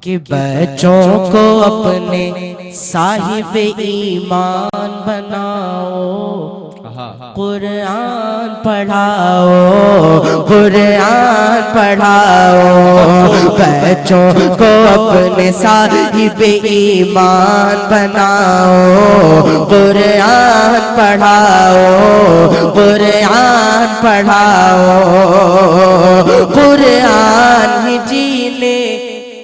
کہ بچوں کو اپنے صاحب ایمان بناؤ، قرآن پڑھاؤ، قرآن پڑھاؤ، بچوں کو اپنے صاحب ایمان بناؤ، قرآن پڑھاؤ، قرآن پڑھاؤ، قرآن ہی جینے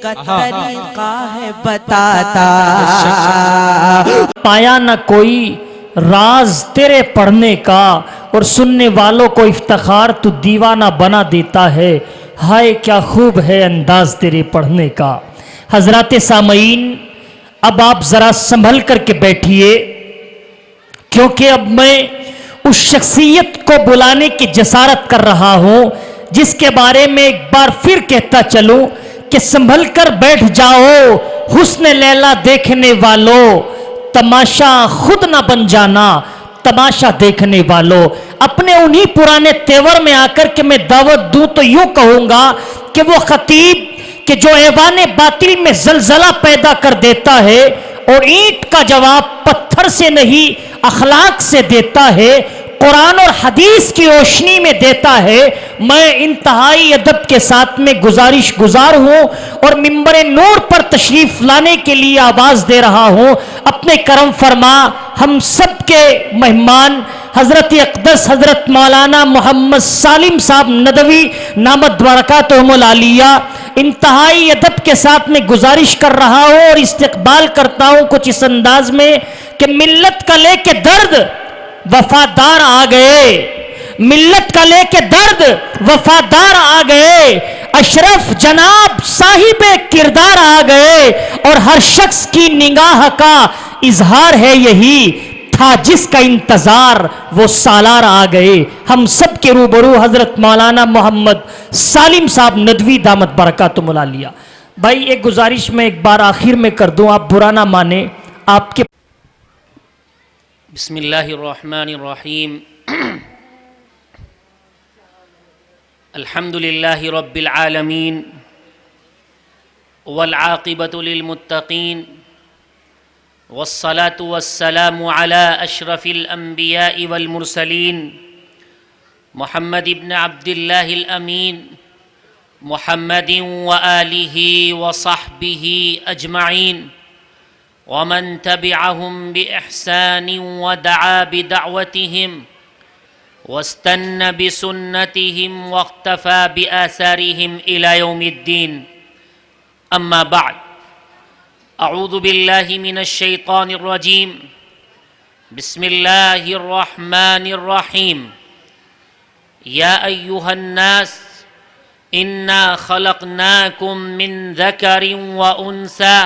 کا طریقہ ہے بتاتا، پایا نہ کوئی راز تیرے پڑھنے کا، اور سننے والوں کو افتخار تو دیوانہ بنا دیتا ہے، ہائے کیا خوب ہے انداز تیرے پڑھنے کا۔ حضرات سامعین، اب آپ ذرا سنبھل کر کے بیٹھیے، کیونکہ اب میں اس شخصیت کو بلانے کی جسارت کر رہا ہوں جس کے بارے میں ایک بار پھر کہتا چلوں کہ سنبھل کر بیٹھ جاؤ حسن لیلا دیکھنے والوں، تماشا خود نہ بن جانا تماشا دیکھنے والوں۔ اپنے انہی پرانے تیور میں آ کر کے میں دعوت دوں تو یوں کہوں گا کہ وہ خطیب کہ جو ایوان باطل میں زلزلہ پیدا کر دیتا ہے اور اینٹ کا جواب پتھر سے نہیں اخلاق سے دیتا ہے، قرآن اور حدیث کی روشنی میں دیتا ہے، میں انتہائی ادب کے ساتھ میں گزارش گزار ہوں اور منبر نور پر تشریف لانے کے لیے آواز دے رہا ہوں، اپنے کرم فرما ہم سب کے مہمان حضرت اقدس حضرت مولانا محمد سالم صاحب ندوی نامت برکاتہم العالیہ، انتہائی ادب کے ساتھ میں گزارش کر رہا ہوں اور استقبال کرتا ہوں کچھ اس انداز میں کہ ملت کا لے کے درد وفادار آ گئے، ملت کا لے کے درد وفادار آ گئے، اشرف جناب صاحب کردار آ گئے، اور ہر شخص کی نگاہ کا اظہار ہے یہی تھا جس کا انتظار وہ سالار آ گئے۔ ہم سب کے روبرو حضرت مولانا محمد سالم صاحب ندوی دامت برکاتہم العالیہ۔ بھائی ایک گزارش میں ایک بار آخر میں کر دوں، آپ برا نہ مانیں، آپ کے بسم اللہ الرحمن الرحیم الحمد للہ رب العالمین والعاقبۃ للمتقین والصلاة والسلام علی اشرف الانبیاء والمرسلین محمد ابن عبد اللہ الامین محمد وآلہ وصحبہ اجمعین ومن تبعهم بإحسان ودعا بدعوتهم واستنى بسنتهم واقتفى بآثارهم إلى يوم الدين، أما بعد، أعوذ بالله من الشيطان الرجيم، بسم الله الرحمن الرحيم، يا أيها الناس إنا خلقناكم من ذكر وأنثى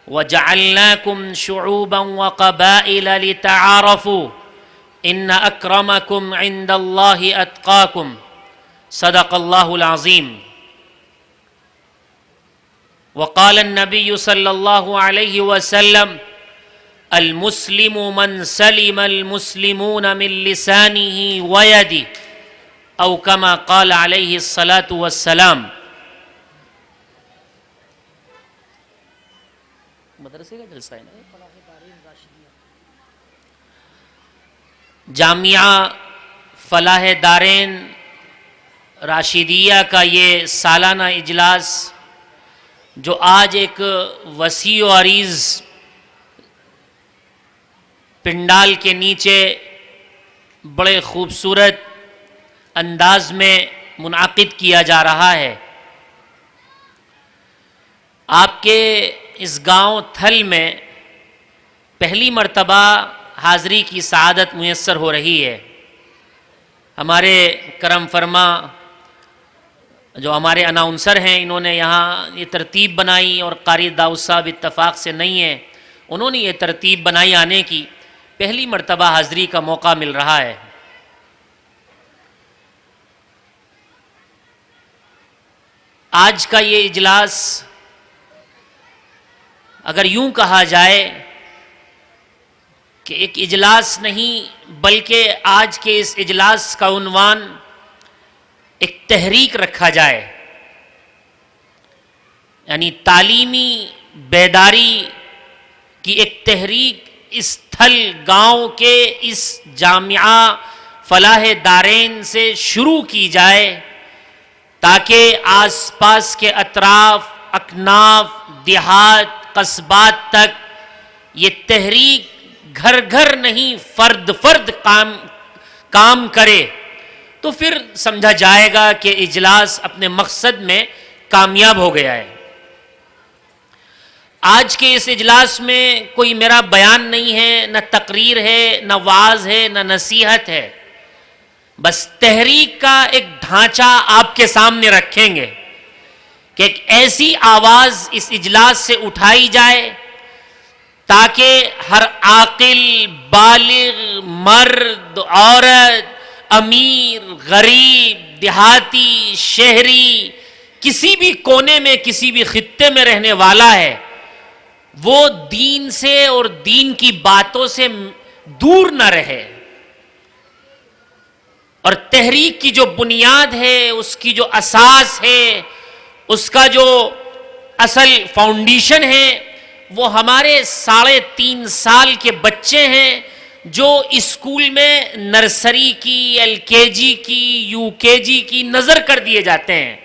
وجعلناكم شعوبا وقبائل لتعارفوا ان اکرمکم عند اللہ اتقاکم، صدق اللہ العظیم۔ وقال النبی صلی اللہ علیہ وسلم المسلم من سلم المسلمون من لسانه ويده، او کما قال علیہ الصلاة والسلام۔ مدرسے کا جلسہ ہے نا، جامعہ فلاح دارین راشدیہ کا یہ سالانہ اجلاس جو آج ایک وسیع و عریض پنڈال کے نیچے بڑے خوبصورت انداز میں منعقد کیا جا رہا ہے، آپ کے اس گاؤں تھل میں پہلی مرتبہ حاضری کی سعادت میسر ہو رہی ہے۔ ہمارے کرم فرما جو ہمارے اناؤنسر ہیں، انہوں نے یہاں یہ ترتیب بنائی، اور قاری داؤد صاحب اتفاق سے نہیں ہیں، انہوں نے یہ ترتیب بنائی آنے کی، پہلی مرتبہ حاضری کا موقع مل رہا ہے۔ آج کا یہ اجلاس اگر یوں کہا جائے کہ ایک اجلاس نہیں بلکہ آج کے اس اجلاس کا عنوان ایک تحریک رکھا جائے، یعنی تعلیمی بیداری کی ایک تحریک اس تھل گاؤں کے اس جامعہ فلاح دارین سے شروع کی جائے تاکہ آس پاس کے اطراف، اکناف، دیہات، قصبات تک یہ تحریک گھر گھر نہیں فرد فرد کام کرے، تو پھر سمجھا جائے گا کہ اجلاس اپنے مقصد میں کامیاب ہو گیا ہے۔ آج کے اس اجلاس میں کوئی میرا بیان نہیں ہے، نہ تقریر ہے، نہ وعظ ہے، نہ نصیحت ہے، بس تحریک کا ایک ڈھانچہ آپ کے سامنے رکھیں گے کہ ایک ایسی آواز اس اجلاس سے اٹھائی جائے تاکہ ہر عاقل، بالغ، مرد، عورت، امیر، غریب، دیہاتی، شہری، کسی بھی کونے میں، کسی بھی خطے میں رہنے والا ہے، وہ دین سے اور دین کی باتوں سے دور نہ رہے، اور تحریک کی جو بنیاد ہے، اس کی جو اساس ہے، اس کا جو اصل فاؤنڈیشن ہے، وہ ہمارے 3.5 سال کے بچے ہیں جو اسکول میں نرسری کی، LKG کی، UKG کی نظر کر دیے جاتے ہیں۔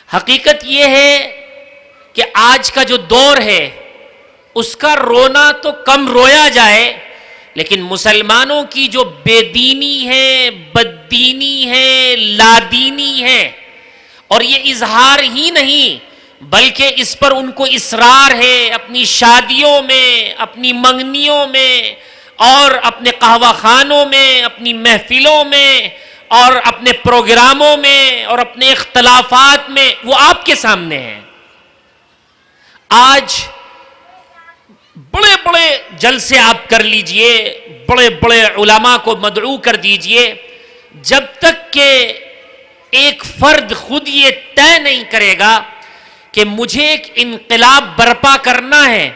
حقیقت یہ ہے کہ آج کا جو دور ہے اس کا رونا تو کم رویا جائے، لیکن مسلمانوں کی جو بے دینی ہے، بددینی ہے، لادینی ہے، اور یہ اظہار ہی نہیں بلکہ اس پر ان کو اصرار ہے اپنی شادیوں میں، اپنی منگنیوں میں، اور اپنے قہوہ خانوں میں، اپنی محفلوں میں، اور اپنے پروگراموں میں، اور اپنے اختلافات میں، وہ آپ کے سامنے ہیں۔ آج بڑے بڑے جلسے آپ کر لیجئے، بڑے بڑے علماء کو مدعو کر دیجئے، جب تک کہ ایک فرد خود یہ طے نہیں کرے گا کہ مجھے ایک انقلاب برپا کرنا ہے،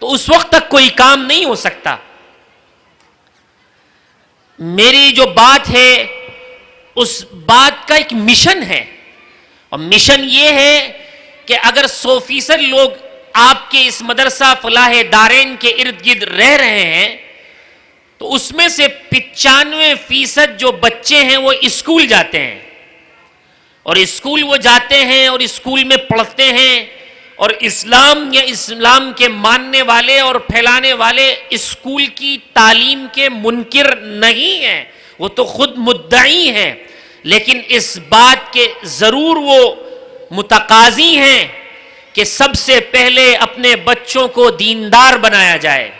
تو اس وقت تک کوئی کام نہیں ہو سکتا۔ میری جو بات ہے اس بات کا ایک مشن ہے، اور مشن یہ ہے کہ اگر 100% لوگ آپ کے اس مدرسہ فلاح دارین کے ارد گرد رہ رہے ہیں تو اس میں سے 95% جو بچے ہیں وہ اسکول جاتے ہیں، اور اسکول وہ جاتے ہیں اور اسکول میں پڑھتے ہیں، اور اسلام یا اسلام کے ماننے والے اور پھیلانے والے اسکول کی تعلیم کے منکر نہیں ہیں، وہ تو خود مدعی ہیں، لیکن اس بات کے ضرور وہ متقاضی ہیں کہ سب سے پہلے اپنے بچوں کو دیندار بنایا جائے۔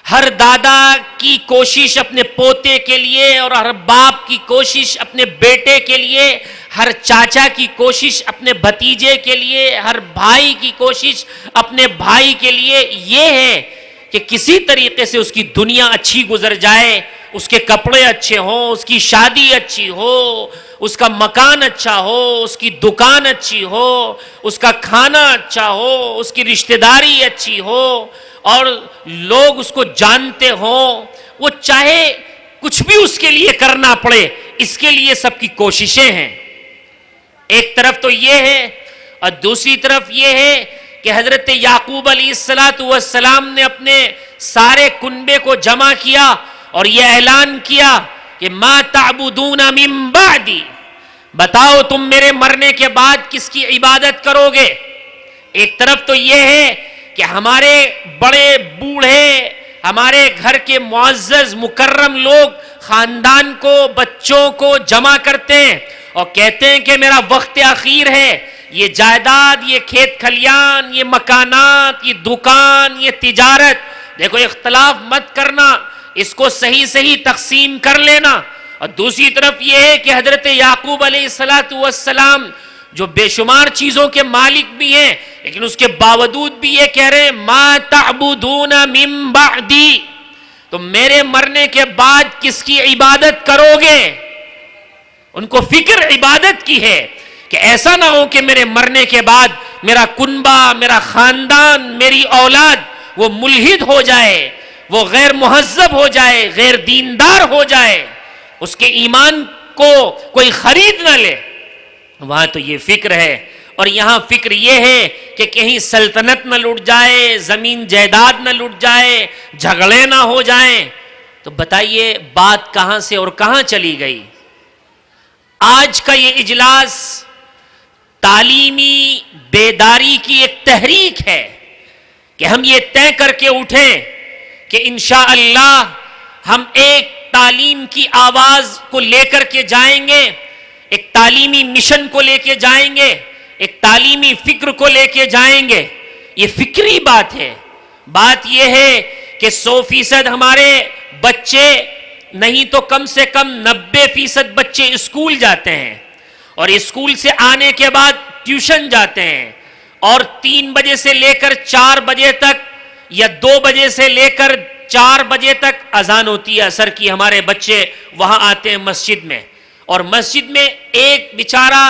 ہر دادا کی کوشش اپنے پوتے کے لیے، اور ہر باپ کی کوشش اپنے بیٹے کے لیے، ہر چاچا کی کوشش اپنے بھتیجے کے لیے، ہر بھائی کی کوشش اپنے بھائی کے لیے یہ ہے کہ کسی طریقے سے اس کی دنیا اچھی گزر جائے، اس کے کپڑے اچھے ہوں، اس کی شادی اچھی ہو، اس کا مکان اچھا ہو، اس کی دکان اچھی ہو، اس کا کھانا اچھا ہو، اس کی رشتہ داری اچھی ہو، اور لوگ اس کو جانتے ہوں، وہ چاہے کچھ بھی اس کے لیے کرنا پڑے، اس کے لیے سب کی کوششیں ہیں۔ ایک طرف تو یہ ہے، اور دوسری طرف یہ ہے کہ حضرت یعقوب علیہ السلام نے اپنے سارے کنبے کو جمع کیا اور یہ اعلان کیا کہ ما تعبدون من بعدی، بتاؤ تم میرے مرنے کے بعد کس کی عبادت کرو گے۔ ایک طرف تو یہ ہے کہ ہمارے بڑے بوڑھے، ہمارے گھر کے معزز مکرم لوگ خاندان کو، بچوں کو جمع کرتے ہیں اور کہتے ہیں کہ میرا وقت اخیر ہے، یہ جائیداد، یہ کھیت کھلیان، یہ مکانات، یہ دکان، یہ تجارت، دیکھو اختلاف مت کرنا، اس کو صحیح صحیح تقسیم کر لینا۔ اور دوسری طرف یہ ہے کہ حضرت یعقوب علیہ السلام جو بے شمار چیزوں کے مالک بھی ہیں، لیکن اس کے باوجود بھی یہ کہہ رہے ہیں ما تعبدون من بعدی، تو میرے مرنے کے بعد کس کی عبادت کرو گے؟ ان کو فکر عبادت کی ہے کہ ایسا نہ ہو کہ میرے مرنے کے بعد میرا کنبہ، میرا خاندان، میری اولاد وہ ملحد ہو جائے، وہ غیر مہذب ہو جائے، غیر دیندار ہو جائے، اس کے ایمان کو کوئی خرید نہ لے۔ وہاں تو یہ فکر ہے، اور یہاں فکر یہ ہے کہ کہیں سلطنت نہ لٹ جائے، زمین جائیداد نہ لٹ جائے، جھگڑے نہ ہو جائیں. تو بتائیے بات کہاں سے اور کہاں چلی گئی؟ آج کا یہ اجلاس تعلیمی بیداری کی ایک تحریک ہے کہ ہم یہ طے کر کے اٹھیں کہ انشاءاللہ ہم ایک تعلیم کی آواز کو لے کر کے جائیں گے، ایک تعلیمی مشن کو لے کے جائیں گے، ایک تعلیمی فکر کو لے کے جائیں گے. یہ فکری بات ہے. بات یہ ہے کہ 100% ہمارے بچے نہیں تو کم سے کم 90% بچے اسکول جاتے ہیں، اور اسکول سے آنے کے بعد ٹیوشن جاتے ہیں، اور 3 بجے سے لے کر 4 بجے تک یا 2 بجے سے لے کر 4 بجے تک اذان ہوتی ہے عصر کی، ہمارے بچے وہاں آتے ہیں مسجد میں، اور مسجد میں ایک بیچارہ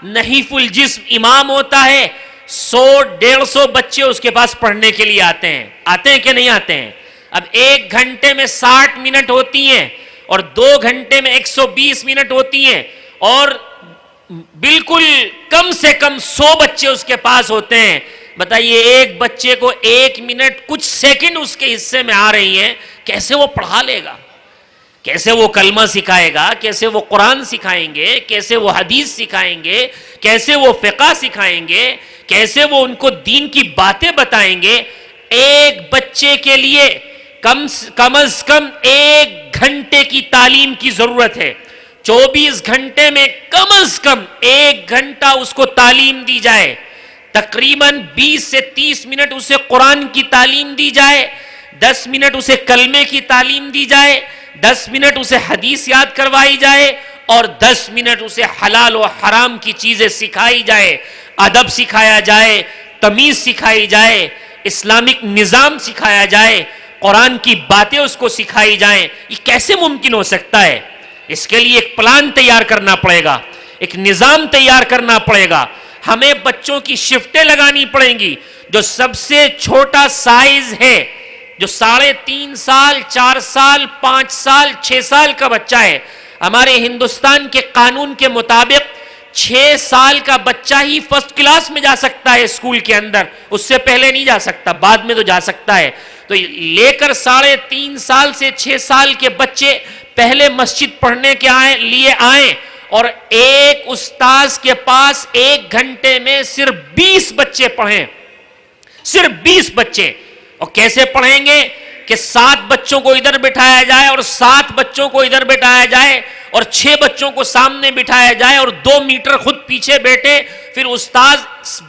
نحیف الجسم امام ہوتا ہے، 100-150 بچے اس کے پاس پڑھنے کے لیے آتے ہیں کہ نہیں آتے ہیں؟ اب 1 گھنٹے میں 60 منٹ ہوتی ہیں، اور 2 گھنٹے میں 120 منٹ ہوتی ہیں، اور بالکل کم سے کم 100 بچے اس کے پاس ہوتے ہیں. بتائیے ایک بچے کو 1 منٹ کچھ سیکنڈ اس کے حصے میں آ رہی ہیں، کیسے وہ پڑھا لے گا؟ کیسے وہ کلمہ سکھائے گا؟ کیسے وہ قرآن سکھائیں گے؟ کیسے وہ حدیث سکھائیں گے؟ کیسے وہ فقہ سکھائیں گے؟ کیسے وہ ان کو دین کی باتیں بتائیں گے؟ ایک بچے کے لیے کم از کم 1 گھنٹے کی تعلیم کی ضرورت ہے. 24 گھنٹے میں کم از کم 1 گھنٹہ اس کو تعلیم دی جائے. تقریباً 20 سے 30 منٹ اسے قرآن کی تعلیم دی جائے، 10 منٹ اسے کلمے کی تعلیم دی جائے، 10 منٹ اسے حدیث یاد کروائی جائے، اور 10 منٹ اسے حلال و حرام کی چیزیں سکھائی جائے، ادب سکھایا جائے، تمیز سکھائی جائے، اسلامک نظام سکھایا جائے، قرآن کی باتیں اس کو سکھائی جائیں. یہ کیسے ممکن ہو سکتا ہے؟ اس کے لیے ایک پلان تیار کرنا پڑے گا، ایک نظام تیار کرنا پڑے گا. ہمیں بچوں کی شفٹیں لگانی پڑیں گی. جو سب سے چھوٹا سائز ہے، جو 3.5 سال، 4 سال، 5 سال، 6 سال کا بچہ ہے، ہمارے ہندوستان کے قانون کے مطابق 6 سال کا بچہ ہی فرسٹ کلاس میں جا سکتا ہے اسکول کے اندر، اس سے پہلے نہیں جا سکتا، بعد میں تو جا سکتا ہے. تو لے کر 3.5 سال سے 6 سال کے بچے پہلے مسجد پڑھنے کے لیے آئیں، اور ایک استاذ کے پاس 1 گھنٹے میں صرف 20 بچے پڑھیں، صرف 20 بچے. اور کیسے پڑھیں گے کہ 7 بچوں کو ادھر بٹھایا جائے اور 7 بچوں کو ادھر بٹھایا جائے، اور 6 بچوں کو سامنے بٹھایا جائے، اور 2 میٹر خود پیچھے بیٹھے. پھر استاذ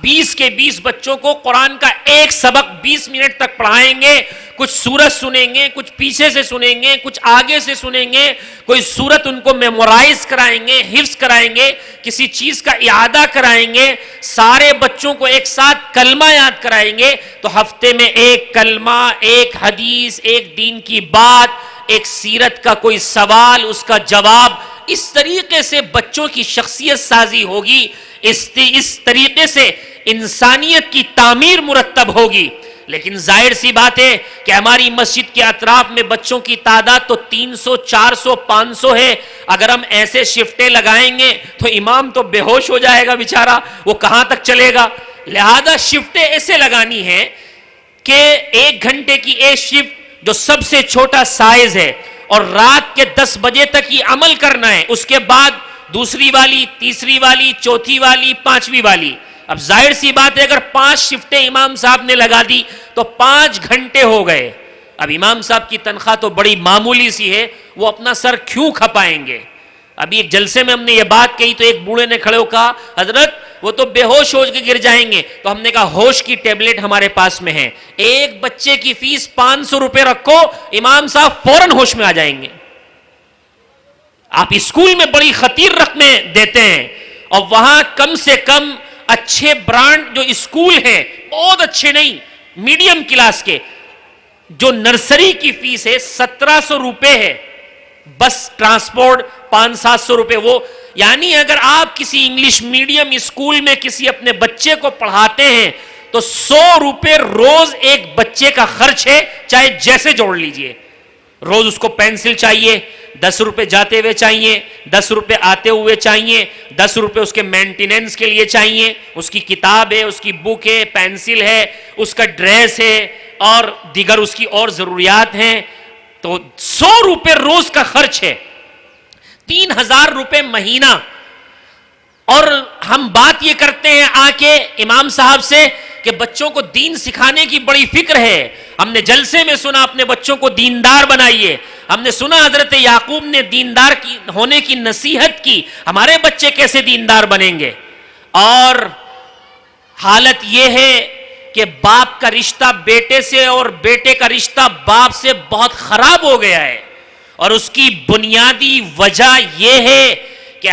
20 کے 20 بچوں کو قرآن کا ایک سبق 20 منٹ تک پڑھائیں گے. کچھ سورت سنیں گے، کچھ پیچھے سے سنیں گے، کچھ آگے سے سنیں گے، کوئی سورت ان کو میمورائز کرائیں گے، حفظ کرائیں گے، کسی چیز کا اعادہ کرائیں گے، سارے بچوں کو ایک ساتھ کلمہ یاد کرائیں گے. تو ہفتے میں ایک کلمہ، ایک حدیث، ایک دین کی بات، ایک سیرت کا کوئی سوال، اس کا جواب. اس طریقے سے بچوں کی شخصیت سازی ہوگی، اس طریقے سے انسانیت کی تعمیر مرتب ہوگی. لیکن ظاہر سی بات ہے کہ ہماری مسجد کے اطراف میں بچوں کی تعداد تو 300، 400، 500 ہے. اگر ہم ایسے شفٹیں لگائیں گے تو امام تو بے ہوش ہو جائے گا بیچارہ، وہ کہاں تک چلے گا. لہذا شفٹیں ایسے لگانی ہیں کہ 1 گھنٹے کی ایک شفٹ جو سب سے چھوٹا سائز ہے، اور رات کے 10 بجے تک یہ عمل کرنا ہے. اس کے بعد دوسری والی، تیسری والی، چوتھی والی، 5ویں والی. اب ظاہر سی بات ہے اگر 5 شفٹیں امام صاحب نے لگا دی تو 5 گھنٹے ہو گئے. اب امام صاحب کی تنخواہ تو بڑی معمولی سی ہے، وہ اپنا سر کیوں کھپائیں گے؟ ابھی ایک جلسے میں ہم نے یہ بات کہی تو ایک بوڑھے نے کھڑے ہو کہا حضرت وہ تو بے ہوش ہو کے گر جائیں گے. تو ہم نے کہا ہوش کی ٹیبلٹ ہمارے پاس میں ہے، ایک بچے کی فیس 500 روپے رکھو، امام صاحب فوراً ہوش میں آ جائیں گے. آپ اسکول میں بڑی خطیر رقمیں دیتے ہیں، اور وہاں کم سے کم اچھے برانڈ جو اسکول ہیں، بہت اچھے نہیں، میڈیم کلاس کے، جو نرسری کی فیس ہے 1700 روپے ہے، بس ٹرانسپورٹ 500-700 روپے. وہ یعنی اگر آپ کسی انگلش میڈیم اسکول میں کسی اپنے بچے کو پڑھاتے ہیں تو 100 روپے روز ایک بچے کا خرچ ہے، چاہے جیسے جوڑ لیجئے. روز اس کو پینسل چاہیے، 10 روپے جاتے ہوئے چاہیے، 10 روپے آتے ہوئے چاہیے، 10 روپے اس کے مینٹیننس کے لیے چاہیے، اس کی کتاب ہے، اس کی بک ہے، پینسل ہے، اس کا ڈریس ہے اور دیگر اس کی اور ضروریات ہیں، تو 100 روپے روز کا خرچ ہے، 3000 روپے مہینہ. اور ہم بات یہ کرتے ہیں آ کے امام صاحب سے کہ بچوں کو دین سکھانے کی بڑی فکر ہے. ہم نے جلسے میں سنا اپنے بچوں کو دیندار بنائیے. ہم نے سنا حضرت یعقوب نے دیندار ہونے کی نصیحت کی. ہمارے بچے کیسے دیندار بنیں گے؟ اور حالت یہ ہے کہ باپ کا رشتہ بیٹے سے اور بیٹے کا رشتہ باپ سے بہت خراب ہو گیا ہے. اور اس کی بنیادی وجہ یہ ہے کہ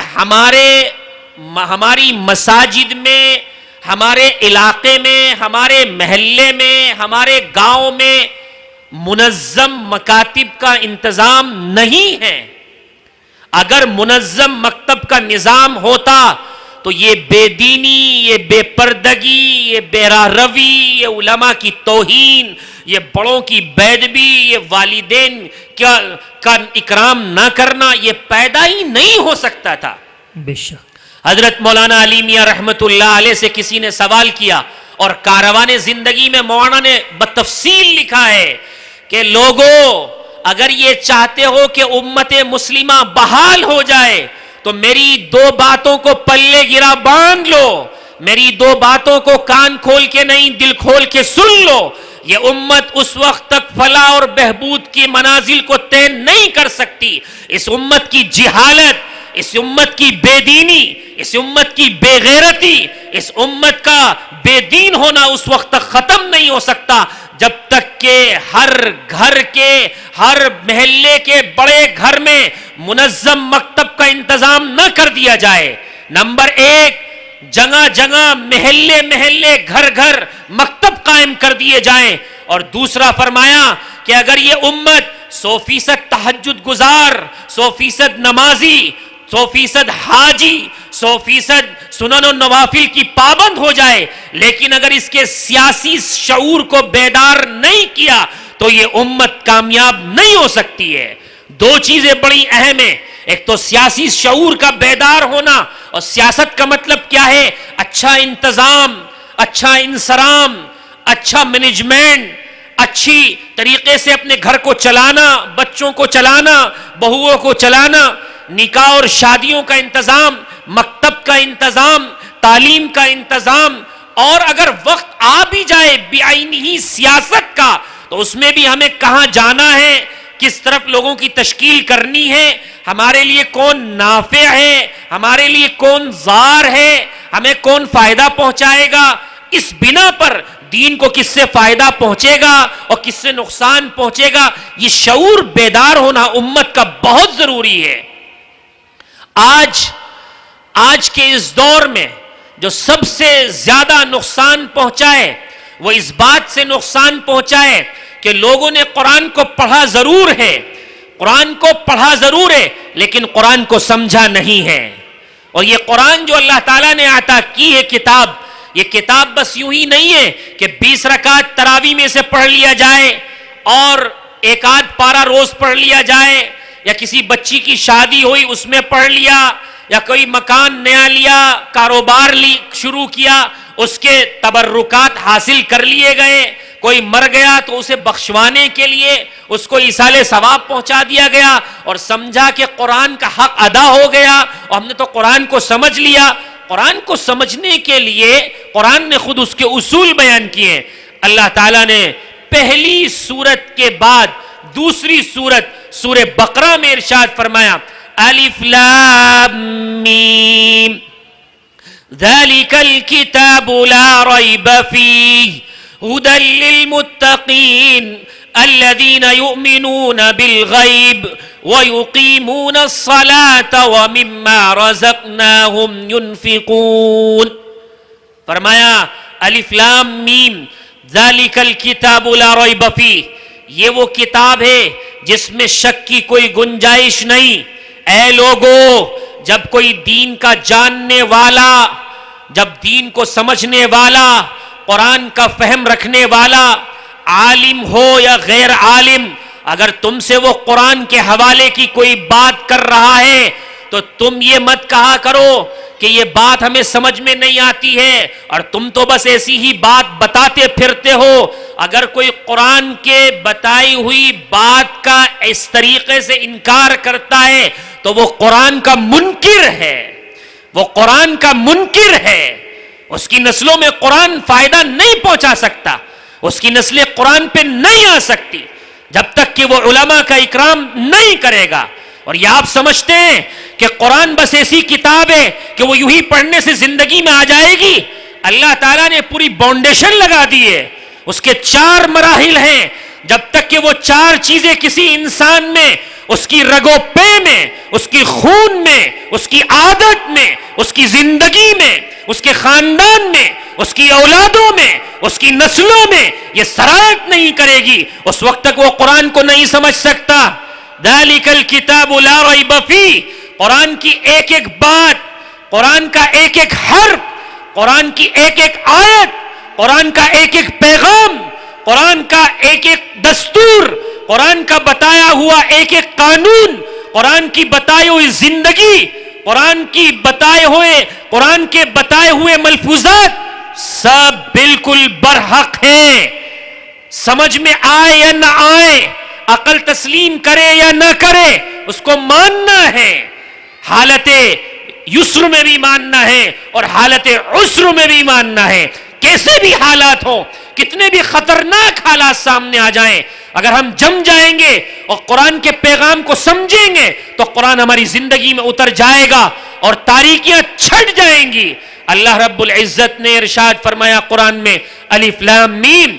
ہماری مساجد میں، ہمارے علاقے میں، ہمارے محلے میں، ہمارے گاؤں میں منظم مکاتب کا انتظام نہیں ہے. اگر منظم مکتب کا نظام ہوتا تو یہ بے دینی، یہ بے پردگی، یہ بے راہ روی، یہ علماء کی توہین، یہ بڑوں کی بے ادبی، یہ والدین کا اکرام نہ کرنا، یہ پیدا ہی نہیں ہو سکتا تھا. بے شک. حضرت مولانا علی میاں رحمت اللہ علیہ سے کسی نے سوال کیا اور کاروان زندگی میں مولانا نے بتفصیل لکھا ہے کہ لوگوں اگر یہ چاہتے ہو کہ امت مسلمہ بحال ہو جائے تو میری 2 باتوں کو پلے گرا باندھ لو، میری 2 باتوں کو کان کھول کے نہیں دل کھول کے سن لو. یہ امت اس وقت تک فلاح اور بہبود کی منازل کو طے نہیں کر سکتی. اس امت کی جہالت، اس امت کی بے دینی، اس امت کی بے غیرتی، اس امت کا بے دین ہونا اس وقت تک ختم نہیں ہو سکتا جب تک کہ ہر گھر کے، ہر محلے کے بڑے گھر میں منظم مکتب کا انتظام نہ کر دیا جائے. نمبر 1، جگہ جگہ محلے محلے گھر گھر مکتب قائم کر دیے جائیں. اور دوسرا فرمایا کہ اگر یہ امت 100% تہجد گزار، 100% نمازی، 100% حاجی، 100% سنن و نوافل کی پابند ہو جائے، لیکن اگر اس کے سیاسی شعور کو بیدار نہیں کیا تو یہ امت کامیاب نہیں ہو سکتی ہے. 2 چیزیں بڑی اہم ہیں. ایک تو سیاسی شعور کا بیدار ہونا، اور سیاست کا مطلب کیا ہے؟ اچھا انتظام، اچھا انصرام، اچھا مینجمنٹ، اچھی طریقے سے اپنے گھر کو چلانا، بچوں کو چلانا، بہوؤں کو چلانا، نکاح اور شادیوں کا انتظام، مکتب کا انتظام، تعلیم کا انتظام. اور اگر وقت آ بھی جائے بعینہ سیاست کا تو اس میں بھی ہمیں کہاں جانا ہے، کس طرف لوگوں کی تشکیل کرنی ہے، ہمارے لیے کون نافع ہے، ہمارے لیے کون ضار ہے، ہمیں کون فائدہ پہنچائے گا، اس بنا پر دین کو کس سے فائدہ پہنچے گا اور کس سے نقصان پہنچے گا، یہ شعور بیدار ہونا امت کا بہت ضروری ہے. آج کے اس دور میں جو سب سے زیادہ نقصان پہنچائے وہ اس بات سے نقصان پہنچائے کہ لوگوں نے قرآن کو پڑھا ضرور ہے، قرآن کو پڑھا ضرور ہے لیکن قرآن کو سمجھا نہیں ہے. اور یہ قرآن جو اللہ تعالیٰ نے عطا کی ہے کتاب، یہ کتاب بس یوں ہی نہیں ہے کہ 20 رکعت تراویح میں سے پڑھ لیا جائے اور 1 آدھ پارہ روز پڑھ لیا جائے، یا کسی بچی کی شادی ہوئی اس میں پڑھ لیا، یا کوئی مکان نیا لیا، کاروبار شروع کیا، اس کے تبرکات حاصل کر لیے گئے، کوئی مر گیا تو اسے بخشوانے کے لیے اس کو ایصال ثواب پہنچا دیا گیا اور سمجھا کہ قرآن کا حق ادا ہو گیا اور ہم نے تو قرآن کو سمجھ لیا. قرآن کو سمجھنے کے لیے قرآن نے خود اس کے اصول بیان کیے. اللہ تعالیٰ نے پہلی سورت کے بعد دوسری سورت سورہ بقرہ میں ارشاد فرمایا الف لام میم ذالک الکتاب لا ریب فیہ ہدی للمتقین الذین یؤمنون بالغیب وَيُقِيمُونَ الصَّلَاةَ وَمِمَّا رَزَقْنَاهُمْ يُنْفِقُونَ. فرمایا الف لام میم ذَلِكَ الْكِتَابُ لَا رَيْبَ فِيهِ، یہ وہ کتاب ہے جس میں شک کی کوئی گنجائش نہیں. اے لوگو، جب کوئی دین کا جاننے والا، جب دین کو سمجھنے والا، قرآن کا فہم رکھنے والا، عالم ہو یا غیر عالم، اگر تم سے وہ قرآن کے حوالے کی کوئی بات کر رہا ہے تو تم یہ مت کہا کرو کہ یہ بات ہمیں سمجھ میں نہیں آتی ہے اور تم تو بس ایسی ہی بات بتاتے پھرتے ہو. اگر کوئی قرآن کے بتائی ہوئی بات کا اس طریقے سے انکار کرتا ہے تو وہ قرآن کا منکر ہے, وہ قرآن کا منکر ہے. اس کی نسلوں میں قرآن فائدہ نہیں پہنچا سکتا, اس کی نسلیں قرآن پہ نہیں آ سکتی جب تک کہ وہ علماء کا اکرام نہیں کرے گا. اور یہ آپ سمجھتے ہیں کہ قرآن بس ایسی کتاب ہے کہ وہ یوں ہی پڑھنے سے زندگی میں آ جائے گی؟ اللہ تعالیٰ نے پوری باؤنڈیشن لگا دی ہے, اس کے 4 مراحل ہیں. جب تک کہ وہ 4 چیزیں کسی انسان میں, اس کی رگو پے میں, اس کی خون میں, اس کی عادت میں, اس کی زندگی میں, اس کے خاندان میں, اس کی اولادوں میں, اس کی نسلوں میں یہ سرایت نہیں کرے گی, اس وقت تک وہ قرآن کو نہیں سمجھ سکتا. ذالک الکتاب لا ریب فیہ, قرآن کی ایک ایک بات, قرآن کا ایک ایک حرف, قرآن کی ایک ایک آیت, قرآن کا ایک ایک پیغام, قرآن کا ایک ایک دستور, قرآن کا بتایا ہوا ایک ایک قانون, قرآن کی بتائی ہوئی زندگی, قرآن کی قرآن کے بتائے ہوئے ملفوظات سب بالکل برحق ہیں. سمجھ میں آئے یا نہ آئے, عقل تسلیم کرے یا نہ کرے, اس کو ماننا ہے. حالت یسر میں بھی ماننا ہے اور حالت عسر میں بھی ماننا ہے. کیسے بھی حالات ہوں, کتنے بھی خطرناک حالات سامنے آ جائیں, اگر ہم جم جائیں گے اور قرآن کے پیغام کو سمجھیں گے تو قرآن ہماری زندگی میں اتر جائے گا اور تاریکیاں چھٹ جائیں گی. اللہ رب العزت نے ارشاد فرمایا قرآن میں, الف لام میم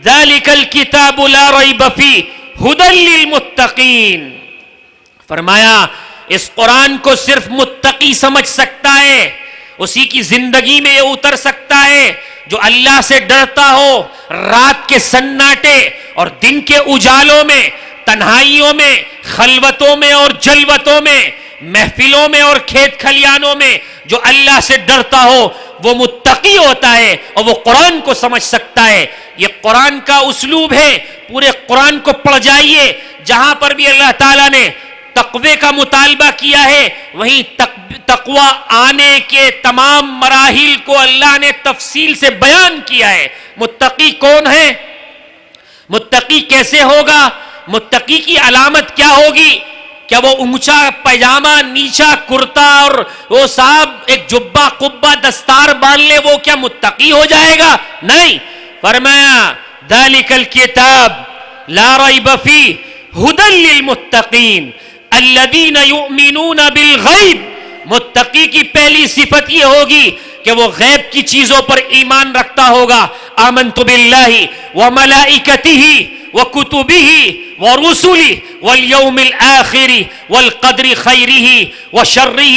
ذالک الکتاب لا ریب فیہ ھدی للمتقین. فرمایا اس قرآن کو صرف متقی سمجھ سکتا ہے, اسی کی زندگی میں یہ اتر سکتا ہے جو اللہ سے ڈرتا ہو. رات کے سناٹے اور دن کے اجالوں میں, تنہائیوں میں, خلوتوں میں اور جلوتوں میں, محفلوں میں اور کھیت کھلیانوں میں جو اللہ سے ڈرتا ہو وہ متقی ہوتا ہے اور وہ قرآن کو سمجھ سکتا ہے. یہ قرآن کا اسلوب ہے. پورے قرآن کو پڑھ جائیے, جہاں پر بھی اللہ تعالیٰ نے تقوی کا مطالبہ کیا ہے وہیں تقوی آنے کے تمام مراحل کو اللہ نے تفصیل سے بیان کیا ہے. متقی کون ہے, متقی کیسے ہوگا, متقی کی علامت کیا ہوگی؟ کیا وہ اونچا پیجامہ, نیچا کرتا اور وہ صاحب ایک جبہ قبہ دستار باندھ لے وہ کیا متقی ہو جائے گا؟ نہیں. فرمایا ذالک الکتاب لا ریب فیہ ھدی للمتقین الذین یؤمنون بالغیب. متقی کی پہلی صفت یہ ہوگی کہ وہ غیب کی چیزوں پر ایمان رکھتا ہوگا. آمنت باللہ وملائکتہ وکتبہ ورسلہ والیوم الآخر والقدر خیرہ وشرہ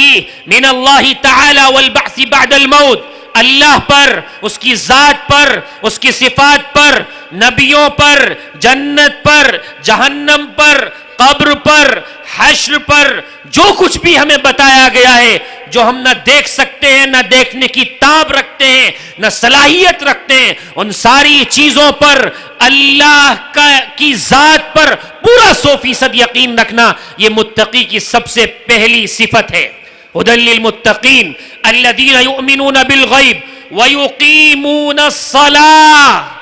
من اللہ تعالی والبعث بعد الموت. اللہ پر, اس کی ذات پر, اس کی صفات پر, نبیوں پر, جنت پر, جہنم پر, قبر پر, حشر پر, جو کچھ بھی ہمیں بتایا گیا ہے, جو ہم نہ دیکھ سکتے ہیں, نہ دیکھنے کی تاب رکھتے ہیں, نہ صلاحیت رکھتے ہیں, ان ساری چیزوں پر اللہ کی ذات پر پورا 100% یقین رکھنا یہ متقی کی سب سے پہلی صفت ہے. ھدی للمتقین الذین یؤمنون بالغیب ویقیمون الصلاۃ.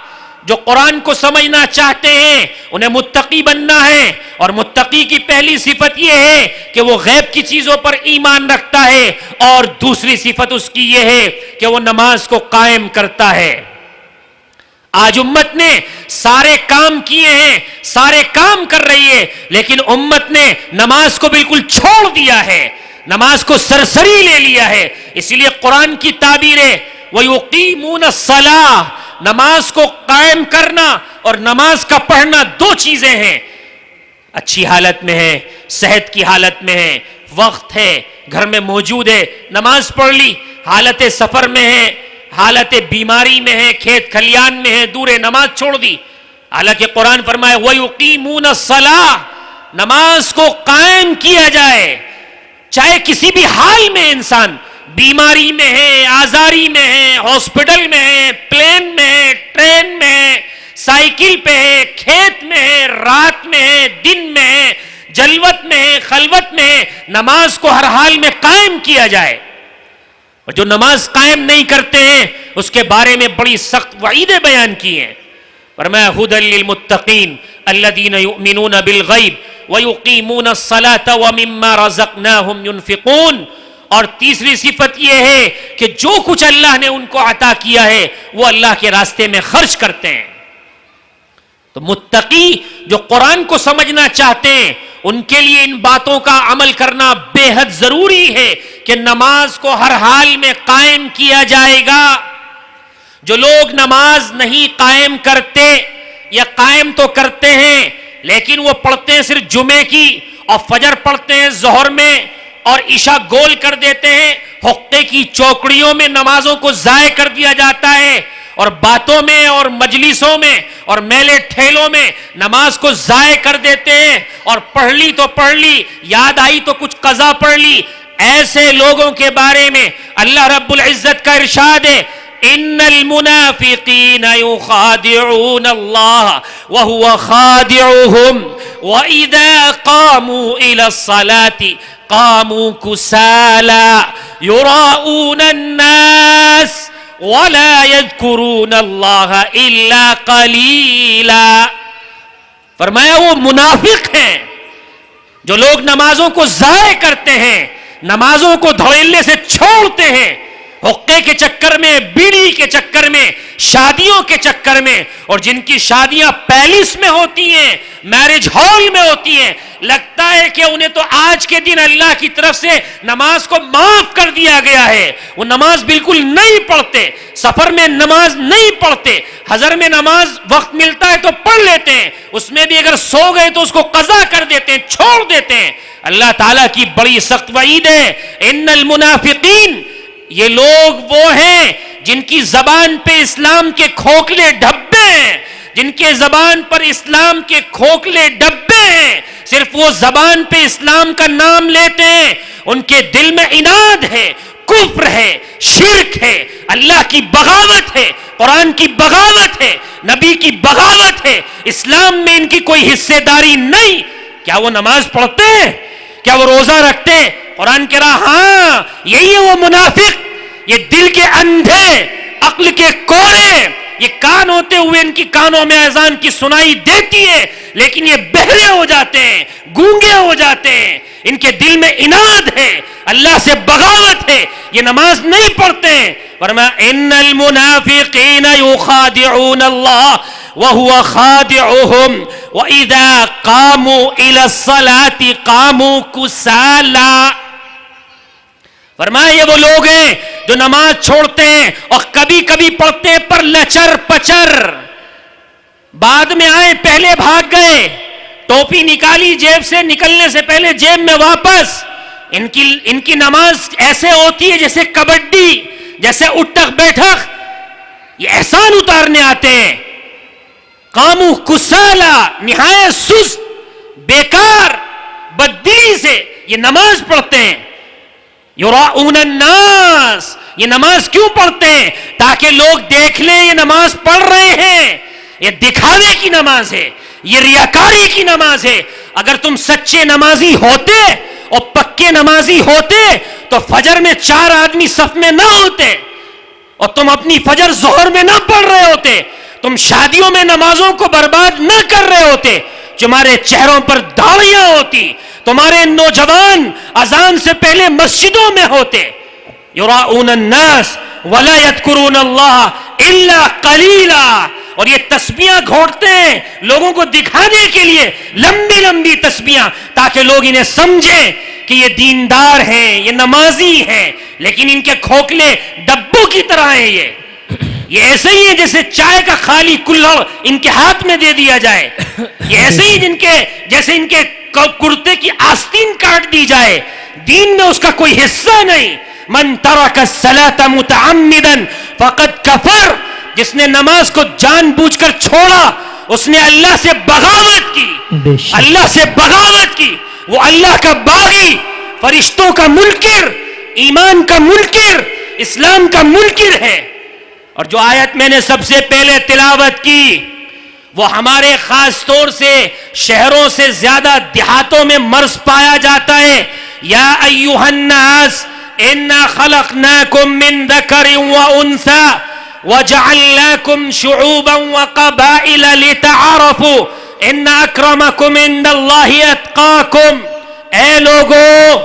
جو قرآن کو سمجھنا چاہتے ہیں انہیں متقی بننا ہے, اور متقی کی پہلی صفت یہ ہے کہ وہ غیب کی چیزوں پر ایمان رکھتا ہے, اور دوسری صفت اس کی یہ ہے کہ وہ نماز کو قائم کرتا ہے. آج امت نے سارے کام کیے ہیں, سارے کام کر رہی ہے, لیکن امت نے نماز کو بالکل چھوڑ دیا ہے, نماز کو سرسری لے لیا ہے. اسی لیے قرآن کی تعبیر ہے وَيُقِيمُونَ الصَّلَاةَ, نماز کو قائم کرنا اور نماز کا پڑھنا 2 چیزیں ہیں. اچھی حالت میں ہے, صحت کی حالت میں ہے, وقت ہے, گھر میں موجود ہے, نماز پڑھ لی. حالت سفر میں ہے, حالت بیماری میں ہے, کھیت کھلیان میں ہے, دور نماز چھوڑ دی. حالانکہ قرآن فرمائے وَيُقِيمُونَ الصَّلَاةَ, نماز کو قائم کیا جائے. چاہے کسی بھی حال میں انسان بیماری میں ہے, آزاری میں ہے, ہاسپٹل میں ہے, پلین میں ہے, ٹرین میں ہے, سائیکل پہ ہے، کھیت میں ہے، رات میں ہے، دن میں ہے، جلوت میں ہے، خلوت میں ہے، نماز کو ہر حال میں قائم کیا جائے. اور جو نماز قائم نہیں کرتے ہیں اس کے بارے میں بڑی سخت وعیدیں بیان کی ہیں. فرمایا ھدی للمتقین الذین یؤمنون بالغیب ویقیمون الصلاة ومما رزقناہم ینفقون. اور تیسری صفت یہ ہے کہ جو کچھ اللہ نے ان کو عطا کیا ہے وہ اللہ کے راستے میں خرچ کرتے ہیں. تو متقی جو قرآن کو سمجھنا چاہتے ہیں ان کے لیے ان باتوں کا عمل کرنا بے حد ضروری ہے کہ نماز کو ہر حال میں قائم کیا جائے گا. جو لوگ نماز نہیں قائم کرتے یا قائم تو کرتے ہیں لیکن وہ پڑھتے ہیں صرف جمعے کی اور فجر پڑھتے ہیں ظہر میں اور عشاء گول کر دیتے ہیں، حقے کی چوکڑیوں میں نمازوں کو ضائع کر دیا جاتا ہے اور باتوں میں اور مجلسوں میں اور میلے ٹھیلوں میں نماز کو ضائع کر دیتے ہیں اور پڑھ لی تو پڑھ لی، یاد آئی تو کچھ قضا پڑھ لی. ایسے لوگوں کے بارے میں اللہ رب العزت کا ارشاد ہے ان المنافقین یخادعون اللہ وهو خادعهم واذا قاموا الى الصلاة قاموا كسالى يراؤون الناس ولا يذكرون الله الا قليلا. فرمایا وہ منافق ہیں جو لوگ نمازوں کو ضائع کرتے ہیں، نمازوں کو دھڑیلے سے چھوڑتے ہیں، حقے کے چکر میں، بیڑی کے چکر میں، شادیوں کے چکر میں، اور جن کی شادیاں پیلس میں ہوتی ہیں، میرج ہال میں ہوتی ہیں، لگتا ہے کہ انہیں تو آج کے دن اللہ کی طرف سے نماز کو معاف کر دیا گیا ہے. وہ نماز بالکل نہیں پڑھتے، سفر میں نماز نہیں پڑھتے، حضر میں نماز وقت ملتا ہے تو پڑھ لیتے ہیں، اس میں بھی اگر سو گئے تو اس کو قضا کر دیتے ہیں، چھوڑ دیتے ہیں. اللہ تعالیٰ کی بڑی سخت وعید ہے ان المنافقین. یہ لوگ وہ ہیں جن کی زبان پہ اسلام کے کھوکھلے ڈھبے ہیں، جن کے زبان پر اسلام کے کھوکھلے ڈبے ہیں، صرف وہ زبان پہ اسلام کا نام لیتے ہیں، ان کے دل میں عناد ہے، کفر ہے، شرک ہے، اللہ کی بغاوت ہے، قرآن کی بغاوت ہے، نبی کی بغاوت ہے، اسلام میں ان کی کوئی حصے داری نہیں. کیا وہ نماز پڑھتے ہیں؟ کیا وہ روزہ رکھتے ہیں؟ قرآن کہہ رہا ہاں یہی ہے وہ منافق. یہ دل کے اندھے، عقل کے کوڑے، یہ کان ہوتے ہوئے ان کی کانوں میں اذان کی سنائی دیتی ہے لیکن یہ بہرے ہو جاتے ہیں، گونگے ہو جاتے ہیں. ان کے دل میں عناد ہے، اللہ سے بغاوت ہے، یہ نماز نہیں پڑھتے ہیں. فرمایا ان المنافقین یخادعون اللہ وهو خادعهم واذا قاموا الى الصلاة قاموا كسالى. فرمایا یہ وہ لوگ ہیں جو نماز چھوڑتے ہیں اور کبھی کبھی پڑھتے ہیں پر لچر پچر، بعد میں آئے پہلے بھاگ گئے، ٹوپی نکالی جیب سے، نکلنے سے پہلے جیب میں واپس. ان کی نماز ایسے ہوتی ہے جیسے کبڈی، جیسے اٹھک بیٹھک، یہ احسان اتارنے آتے ہیں. قاموا کسالا، نہایت سست، بیکار، بددلی سے یہ نماز پڑھتے ہیں. یراؤون الناس، یہ نماز کیوں پڑھتے ہیں؟ تاکہ لوگ دیکھ لیں یہ نماز پڑھ رہے ہیں. یہ دکھاوے کی نماز ہے، یہ ریاکاری کی نماز ہے. اگر تم سچے نمازی ہوتے اور پکے نمازی ہوتے تو فجر میں 4 آدمی صف میں نہ ہوتے اور تم اپنی فجر ظہر میں نہ پڑھ رہے ہوتے، تم شادیوں میں نمازوں کو برباد نہ کر رہے ہوتے، تمہارے چہروں پر داڑیاں ہوتی، تمہارے نوجوان اذان سے پہلے مسجدوں میں ہوتے. یراؤون الناس ولا یذکرون اللہ الا قلیلا. اور یہ تسبیحاں گھونٹتے ہیں لوگوں کو دکھانے کے لیے، لمبی لمبی تسبیحاں، تاکہ لوگ انہیں سمجھیں کہ یہ دیندار ہیں، یہ نمازی ہیں، لیکن ان کے کھوکھلے ڈبوں کی طرح ہیں. یہ ایسے ہی ہے جیسے چائے کا خالی کلہڑ ان کے ہاتھ میں دے دیا جائے، یہ ایسے ہی جیسے ان کے کرتے کی آستین کاٹ دی جائے، دین میں اس کا کوئی حصہ نہیں. من ترک الصلاة متعمدا فقد کفر. جس نے نماز کو جان بوجھ کر چھوڑا اس نے اللہ سے بغاوت کی، اللہ سے بغاوت کی. وہ اللہ کا باغی، فرشتوں کا منکر، ایمان کا منکر، اسلام کا منکر ہے. اور جو آیت میں نے سب سے پہلے تلاوت کی وہ ہمارے خاص طور سے شہروں سے زیادہ دیہاتوں میں مرض پایا جاتا ہے. یا ایھا الناس انا خلقناکم من ذکر وانثى وجعلناکم شعوبا وقبائل لتعارفوا ان اکرمکم عند اللہ اتقاکم. اے لوگو،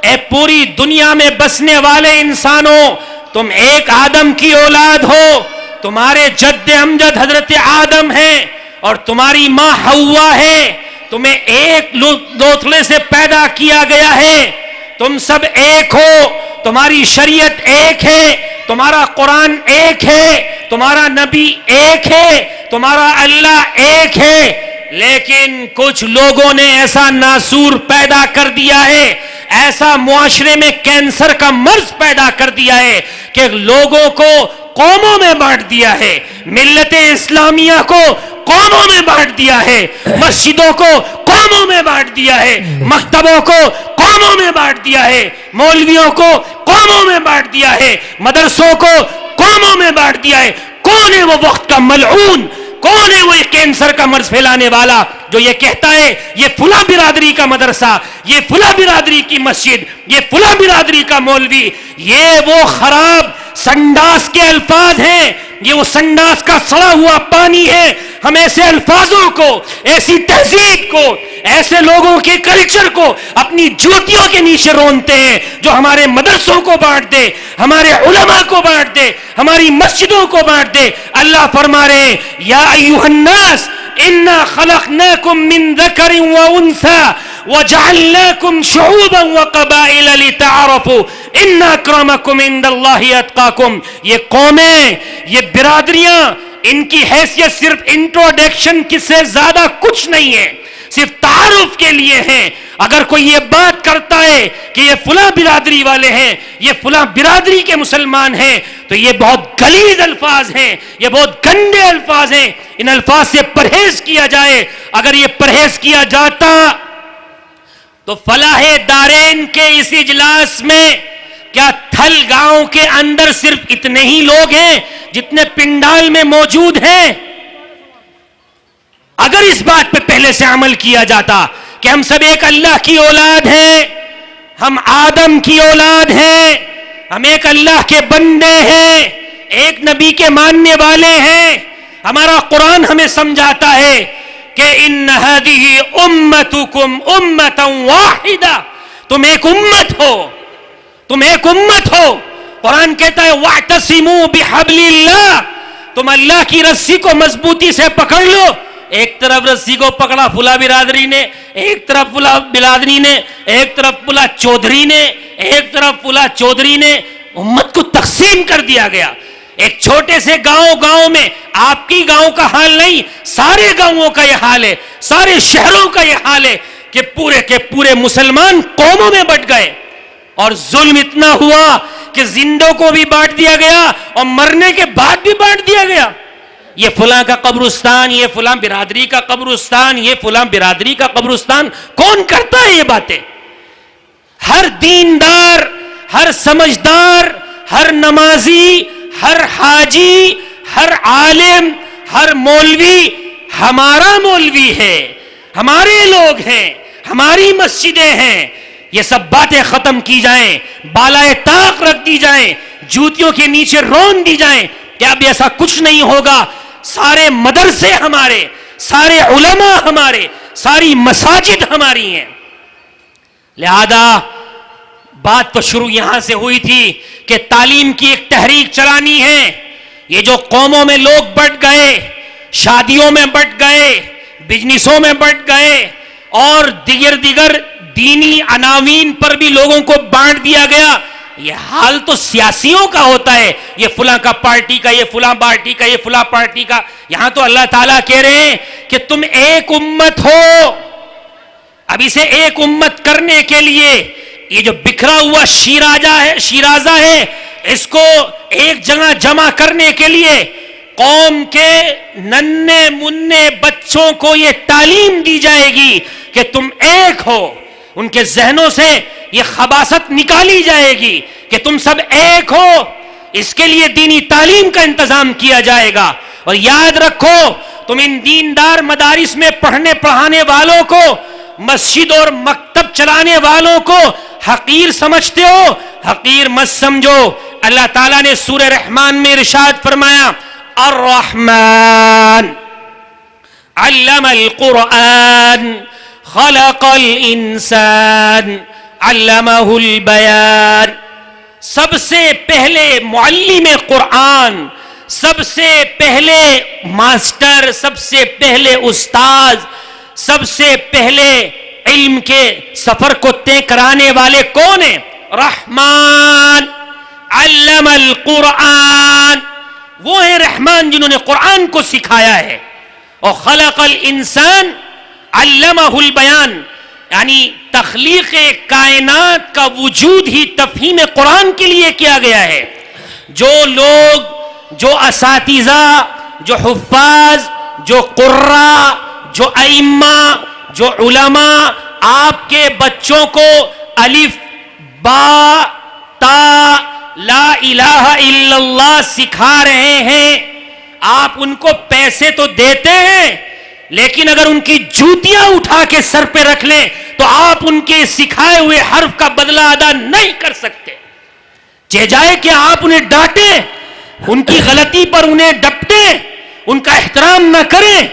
اے پوری دنیا میں بسنے والے انسانوں، تم ایک آدم کی اولاد ہو. تمہارے جد امجد حضرت آدم ہے اور تمہاری ماں حوا ہے. تمہیں ایک لوتھڑے سے پیدا کیا گیا ہے. تم سب ایک ہو. تمہاری شریعت ایک ہے. تمہارا قرآن ایک ہے. تمہارا نبی ایک ہے. تمہارا اللہ ایک ہے. لیکن کچھ لوگوں نے ایسا ناسور پیدا کر دیا ہے، ایسا معاشرے میں کینسر کا مرض پیدا کر دیا ہے کہ لوگوں کو قوموں میں بانٹ دیا ہے. ملت اسلامیہ کو قوموں میں بانٹ دیا ہے. مسجدوں کو قوموں میں بانٹ دیا ہے. مکتبوں کو قوموں میں بانٹ دیا ہے. مولویوں کو قوموں میں بانٹ دیا ہے. مدرسوں کو قوموں میں بانٹ دیا ہے. کون ہے وہ وقت کا ملعون؟ کون ہے وہ کینسر کا مرض پھیلانے والا جو یہ کہتا ہے یہ فلاں برادری کا مدرسہ، یہ فلاں برادری کی مسجد، یہ فلاں برادری کا مولوی؟ یہ وہ خراب سنڈاس کے الفاظ ہیں، یہ وہ سنڈاس کا سڑا ہوا پانی ہے. ہم ایسے الفاظوں کو، ایسی تہذیب کو، ایسے لوگوں کے کلچر کو اپنی جوتیوں کے نیچے رونتے ہیں جو ہمارے مدرسوں کو بانٹ دے، ہمارے علماء کو بانٹ دے، ہماری مسجدوں کو بانٹ دے. اللہ فرما رہے ہیں یا ایھا الناس انا خلقناکم من ذکر وانثى وجعلناکم شعوبا وقبائل لتعارفوا ان اکرمکم عند اللہ اتقاکم. یہ قومیں، یہ برادریاں، ان کی حیثیت صرف انٹروڈکشن سے زیادہ کچھ نہیں ہے، صرف تعارف کے لیے ہیں. اگر کوئی یہ بات کرتا ہے کہ یہ فلاں برادری والے ہیں، یہ فلاں برادری کے مسلمان ہیں، تو یہ بہت غلیظ الفاظ ہیں، یہ بہت گندے الفاظ ہیں. ان الفاظ سے پرہیز کیا جائے. اگر یہ پرہیز کیا جاتا تو فلاح دارین کے اس اجلاس میں کیا تھل گاؤں کے اندر صرف اتنے ہی لوگ ہیں جتنے پنڈال میں موجود ہیں؟ اگر اس بات پہ پہلے سے عمل کیا جاتا کہ ہم سب ایک اللہ کی اولاد ہیں، ہم آدم کی اولاد ہیں، ہم ایک اللہ کے بندے ہیں، ایک نبی کے ماننے والے ہیں. ہمارا قرآن ہمیں سمجھاتا ہے کہ ان هذه امتکم امتا واحدہ، تم ایک امت ہو، تم ایک امت ہو. قرآن کہتا ہے واعتصموا بحبل اللہ، تم اللہ کی رسی کو مضبوطی سے پکڑ لو. ایک طرف رسی کو پکڑا فلاں برادری نے، ایک طرف فلاں برادری نے، ایک طرف فلاں چودھری نے، ایک طرف فلاں چودھری نے. امت کو تقسیم کر دیا گیا. ایک چھوٹے سے گاؤں میں، آپ کی گاؤں کا حال نہیں، سارے گاؤں کا یہ حال ہے، سارے شہروں کا یہ حال ہے کہ پورے کے پورے مسلمان قوموں میں بٹ گئے. اور ظلم اتنا ہوا کہ زندوں کو بھی بانٹ دیا گیا اور مرنے کے بعد بھی بانٹ دیا گیا. یہ فلاں کا قبرستان، یہ فلاں برادری کا قبرستان، یہ فلاں برادری کا قبرستان. کون کرتا ہے یہ باتیں؟ ہر دیندار، ہر سمجھدار، ہر نمازی، ہر حاجی، ہر عالم، ہر مولوی ہمارا مولوی ہے، ہمارے لوگ ہیں، ہماری مسجدیں ہیں. یہ سب باتیں ختم کی جائیں، بالائے طاق رکھ دی جائیں، جوتیوں کے نیچے رون دی جائیں. کیا اب ایسا کچھ نہیں ہوگا؟ سارے مدرسے ہمارے، سارے علماء ہمارے، ساری مساجد ہماری ہیں. لہذا بات تو شروع یہاں سے ہوئی تھی کہ تعلیم کی ایک تحریک چلانی ہے. یہ جو قوموں میں لوگ بٹ گئے، شادیوں میں بٹ گئے، بزنسوں میں بٹ گئے اور دیگر دینی عناوین پر بھی لوگوں کو بانٹ دیا گیا، یہ حال تو سیاسیوں کا ہوتا ہے. یہ فلاں کا پارٹی کا، یہ فلاں پارٹی کا، یہ فلاں پارٹی کا. یہاں تو اللہ تعالیٰ کہہ رہے ہیں کہ تم ایک امت ہو. اب اسے ایک امت کرنے کے لیے یہ جو بکھرا ہوا شیرازہ ہے، اس کو ایک جگہ جمع کرنے کے لیے قوم کے ننھے منھے بچوں کو یہ تعلیم دی جائے گی کہ تم ایک ہو. ان کے ذہنوں سے یہ خباثت نکالی جائے گی کہ تم سب ایک ہو. اس کے لیے دینی تعلیم کا انتظام کیا جائے گا. اور یاد رکھو تم ان دیندار مدارس میں پڑھنے پڑھانے والوں کو، مسجد اور مکتب چلانے والوں کو حقیر سمجھتے ہو؟ حقیر مت سمجھو. اللہ تعالیٰ نے سورہ رحمان میں ارشاد فرمایا الرحمن علم القرآن خلق الانسان علمہ البیان. سب سے پہلے معلم قرآن، سب سے پہلے ماسٹر، سب سے پہلے استاذ، سب سے پہلے علم کے سفر کو طے کرانے والے کون ہیں؟ رحمان علم القرآن. وہ ہیں رحمان جنہوں نے قرآن کو سکھایا ہے. اور خلق الانسان علمہ البیان، یعنی تخلیق کائنات کا وجود ہی تفہیم قرآن کے لیے کیا گیا ہے. جو لوگ، جو اساتذہ، جو حفاظ، جو قراء، جو ائمہ، جو علماء آپ کے بچوں کو الف با تا لا الہ الا اللہ سکھا رہے ہیں، آپ ان کو پیسے تو دیتے ہیں، لیکن اگر ان کی جوتیاں اٹھا کے سر پہ رکھ لیں تو آپ ان کے سکھائے ہوئے حرف کا بدلہ ادا نہیں کر سکتے. جائے کہ آپ انہیں ڈانٹیں، ان کی غلطی پر انہیں ڈپٹیں، ان کا احترام نہ کریں.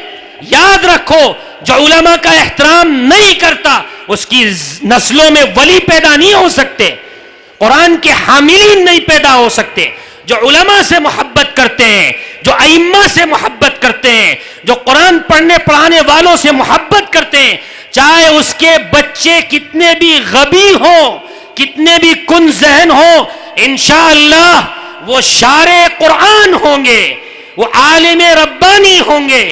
یاد رکھو جو علماء کا احترام نہیں کرتا اس کی نسلوں میں ولی پیدا نہیں ہو سکتے، قرآن کے حاملین نہیں پیدا ہو سکتے. جو علماء سے محبت کرتے ہیں، جو ائمہ سے محبت کرتے ہیں، جو قرآن پڑھنے پڑھانے والوں سے محبت کرتے ہیں، چاہے اس کے بچے کتنے بھی غبی ہوں، کتنے بھی کن ذہن ہوں، انشاءاللہ وہ شارع قرآن ہوں گے، وہ عالم ربانی ہوں گے،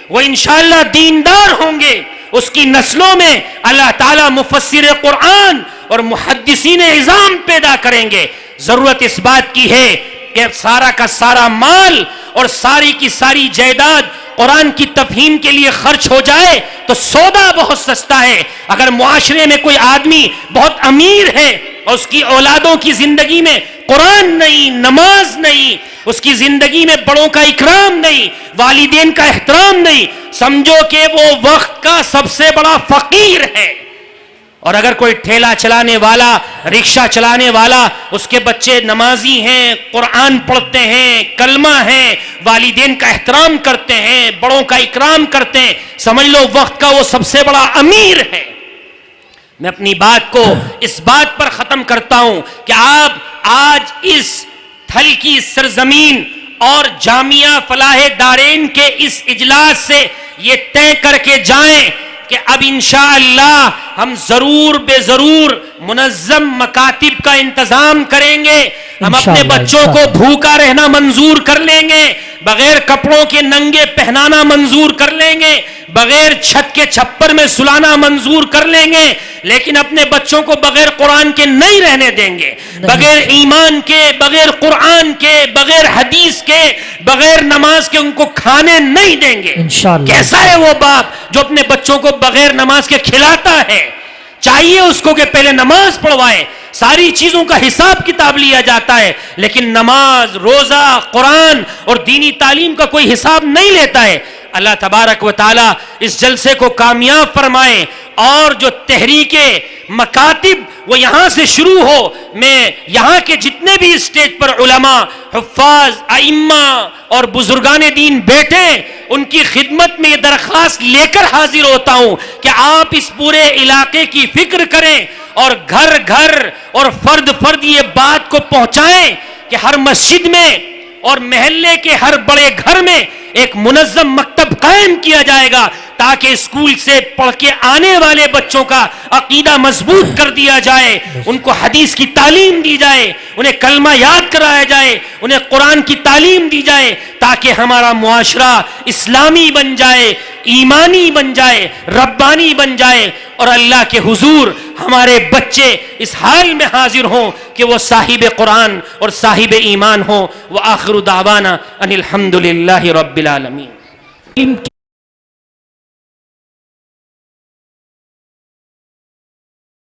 وہ انشاءاللہ دیندار ہوں گے. اس کی نسلوں میں اللہ تعالیٰ مفسر قرآن اور محدثین عظام پیدا کریں گے. ضرورت اس بات کی ہے کہ سارا کا سارا مال اور ساری کی ساری جائیداد قرآن کی تفہیم کے لیے خرچ ہو جائے تو سودا بہت سستا ہے. اگر معاشرے میں کوئی آدمی بہت امیر ہے اور اس کی اولادوں کی زندگی میں قرآن نہیں، نماز نہیں، اس کی زندگی میں بڑوں کا اکرام نہیں، والدین کا احترام نہیں، سمجھو کہ وہ وقت کا سب سے بڑا فقیر ہے. اور اگر کوئی ٹھیلا چلانے والا، رکشہ چلانے والا، اس کے بچے نمازی ہیں، قرآن پڑھتے ہیں، کلمہ ہیں، والدین کا احترام کرتے ہیں، بڑوں کا اکرام کرتے ہیں، سمجھ لو وقت کا وہ سب سے بڑا امیر ہے. میں اپنی بات کو اس بات پر ختم کرتا ہوں کہ آپ آج اس تھل کی سرزمین اور جامعہ فلاح دارین کے اس اجلاس سے یہ طے کر کے جائیں کہ اب انشاءاللہ ہم ضرور بے ضرور منظم مکاتب کا انتظام کریں گے. ہم اپنے بچوں کو بھوکا رہنا منظور کر لیں گے، بغیر کپڑوں کے ننگے پہنانا منظور کر لیں گے، بغیر چھت کے چھپر میں سلانا منظور کر لیں گے، لیکن اپنے بچوں کو بغیر قرآن کے نہیں رہنے دیں گے، بغیر ایمان کے، بغیر قرآن کے، بغیر حدیث کے، بغیر نماز کے ان کو کھانے نہیں دیں گے. کیسا ہے وہ باپ جو اپنے بچوں کو بغیر نماز کے کھلاتا ہے؟ چاہیے اس کو کہ پہلے نماز پڑھوائے، ساری چیزوں کا حساب کتاب لیا جاتا ہے، لیکن نماز، روزہ، قرآن اور دینی تعلیم کا کوئی حساب نہیں لیتا ہے. اللہ تبارک و تعالی اس جلسے کو کامیاب فرمائے اور جو تحریک مکاتب وہ یہاں سے شروع ہو. میں یہاں کے جتنے بھی اسٹیج پر علماء، حفاظ، ائمہ اور بزرگان دین بیٹھے ان کی خدمت میں یہ درخواست لے کر حاضر ہوتا ہوں کہ آپ اس پورے علاقے کی فکر کریں اور گھر گھر اور فرد فرد یہ بات کو پہنچائیں کہ ہر مسجد میں اور محلے کے ہر بڑے گھر میں ایک منظم مکتب قائم کیا جائے گا تاکہ اسکول سے پڑھ کے آنے والے بچوں کا عقیدہ مضبوط کر دیا جائے، ان کو حدیث کی تعلیم دی جائے، انہیں کلمہ یاد کرایا جائے، انہیں قرآن کی تعلیم دی جائے تاکہ ہمارا معاشرہ اسلامی بن جائے، ایمانی بن جائے، ربانی بن جائے اور اللہ کے حضور ہمارے بچے اس حال میں حاضر ہوں کہ وہ صاحب قرآن اور صاحب ایمان ہوں. وآخر دعوانا ان الحمدللہ رب العالمین.